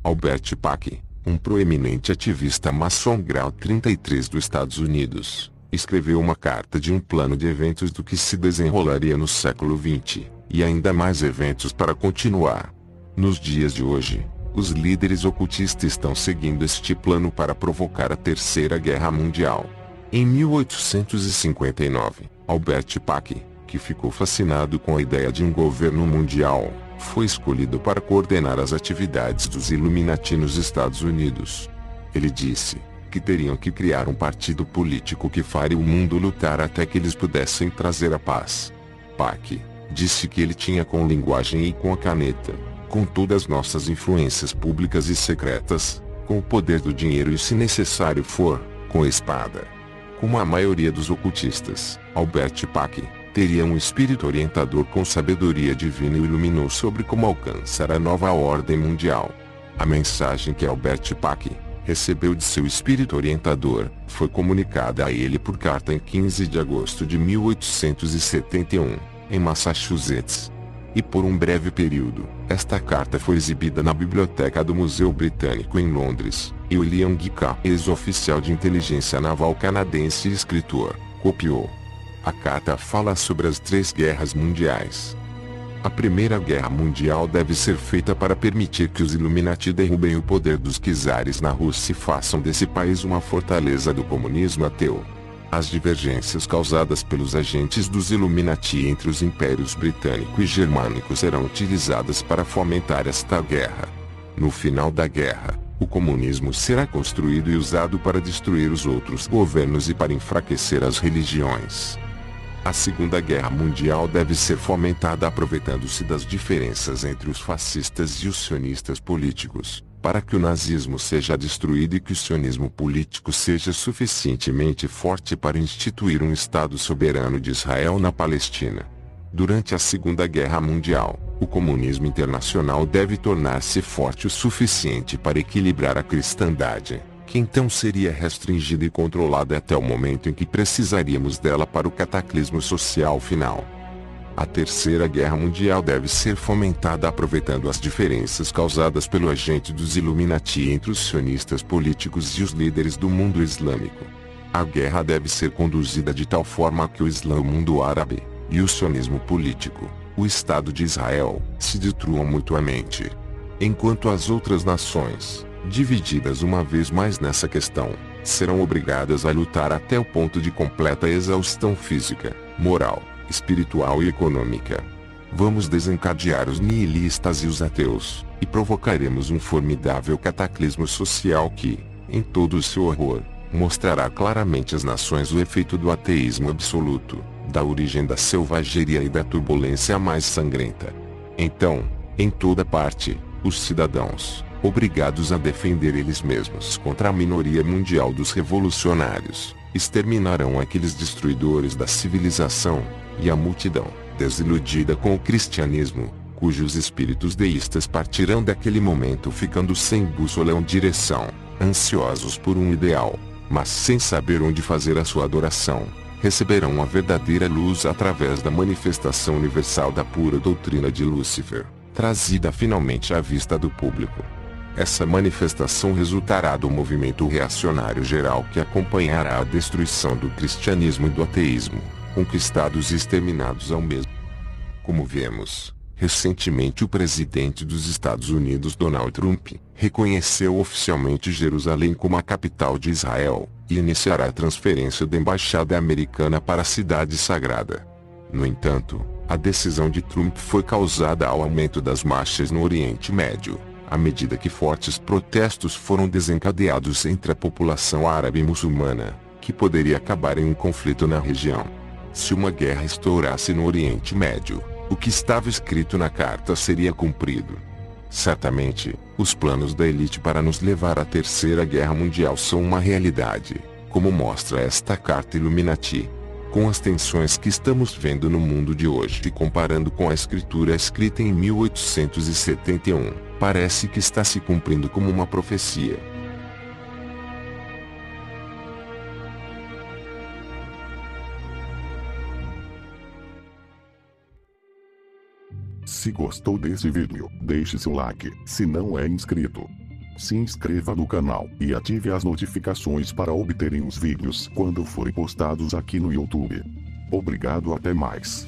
Albert Paak, um proeminente ativista maçom grau 33 dos Estados Unidos, escreveu uma carta de um plano de eventos do que se desenrolaria no século XX, e ainda mais eventos para continuar. Nos dias de hoje, os líderes ocultistas estão seguindo este plano para provocar a Terceira Guerra Mundial. Em 1859, Albert Paak, que ficou fascinado com a ideia de um governo mundial, foi escolhido para coordenar as atividades dos Illuminati nos Estados Unidos. Ele disse que teriam que criar um partido político que faria o mundo lutar até que eles pudessem trazer a paz. Paak disse que ele tinha com linguagem e com a caneta, com todas as nossas influências públicas e secretas, com o poder do dinheiro e, se necessário for, com a espada. Como a maioria dos ocultistas, Albert Paak teria um espírito orientador com sabedoria divina e o iluminou sobre como alcançar a nova ordem mundial. A mensagem que Albert Paak recebeu de seu espírito orientador foi comunicada a ele por carta em 15 de agosto de 1871, em Massachusetts. E por um breve período, esta carta foi exibida na biblioteca do Museu Britânico em Londres, e William G. ex-oficial de inteligência naval canadense e escritor, copiou. A carta fala sobre as 3 guerras mundiais. A Primeira Guerra Mundial deve ser feita para permitir que os Illuminati derrubem o poder dos czares na Rússia e façam desse país uma fortaleza do comunismo ateu. As divergências causadas pelos agentes dos Illuminati entre os impérios britânico e germânico serão utilizadas para fomentar esta guerra. No final da guerra, o comunismo será construído e usado para destruir os outros governos e para enfraquecer as religiões. A Segunda Guerra Mundial deve ser fomentada aproveitando-se das diferenças entre os fascistas e os sionistas políticos, para que o nazismo seja destruído e que o sionismo político seja suficientemente forte para instituir um Estado soberano de Israel na Palestina. Durante a Segunda Guerra Mundial, o comunismo internacional deve tornar-se forte o suficiente para equilibrar a cristandade, que então seria restringida e controlada até o momento em que precisaríamos dela para o cataclismo social final. A Terceira Guerra Mundial deve ser fomentada aproveitando as diferenças causadas pelo agente dos Illuminati entre os sionistas políticos e os líderes do mundo islâmico. A guerra deve ser conduzida de tal forma que o Islã, o mundo árabe, e o sionismo político, o Estado de Israel, se destruam mutuamente. Enquanto as outras nações, divididas uma vez mais nessa questão, serão obrigadas a lutar até o ponto de completa exaustão física, moral, espiritual e econômica. Vamos desencadear os nihilistas e os ateus, e provocaremos um formidável cataclismo social que, em todo o seu horror, mostrará claramente às nações o efeito do ateísmo absoluto, da origem da selvageria e da turbulência mais sangrenta. Então, em toda parte, os cidadãos, obrigados a defender eles mesmos contra a minoria mundial dos revolucionários, exterminarão aqueles destruidores da civilização, e a multidão, desiludida com o cristianismo, cujos espíritos deístas partirão daquele momento ficando sem bússola ou direção, ansiosos por um ideal, mas sem saber onde fazer a sua adoração, receberão a verdadeira luz através da manifestação universal da pura doutrina de Lúcifer, trazida finalmente à vista do público. Essa manifestação resultará do movimento reacionário geral que acompanhará a destruição do cristianismo e do ateísmo, conquistados e exterminados ao mesmo. Como vemos, recentemente o presidente dos Estados Unidos, Donald Trump, reconheceu oficialmente Jerusalém como a capital de Israel, e iniciará a transferência da embaixada americana para a cidade sagrada. No entanto, a decisão de Trump foi causada ao aumento das marchas no Oriente Médio, à medida que fortes protestos foram desencadeados entre a população árabe e muçulmana, que poderia acabar em um conflito na região. Se uma guerra estourasse no Oriente Médio, o que estava escrito na carta seria cumprido. Certamente, os planos da elite para nos levar à Terceira Guerra Mundial são uma realidade, como mostra esta carta Illuminati. Com as tensões que estamos vendo no mundo de hoje e comparando com a escritura escrita em 1871, parece que está se cumprindo como uma profecia. Se gostou desse vídeo, deixe seu like, se não é inscrito. Se inscreva no canal e ative as notificações para obterem os vídeos quando forem postados aqui no YouTube. Obrigado, até mais.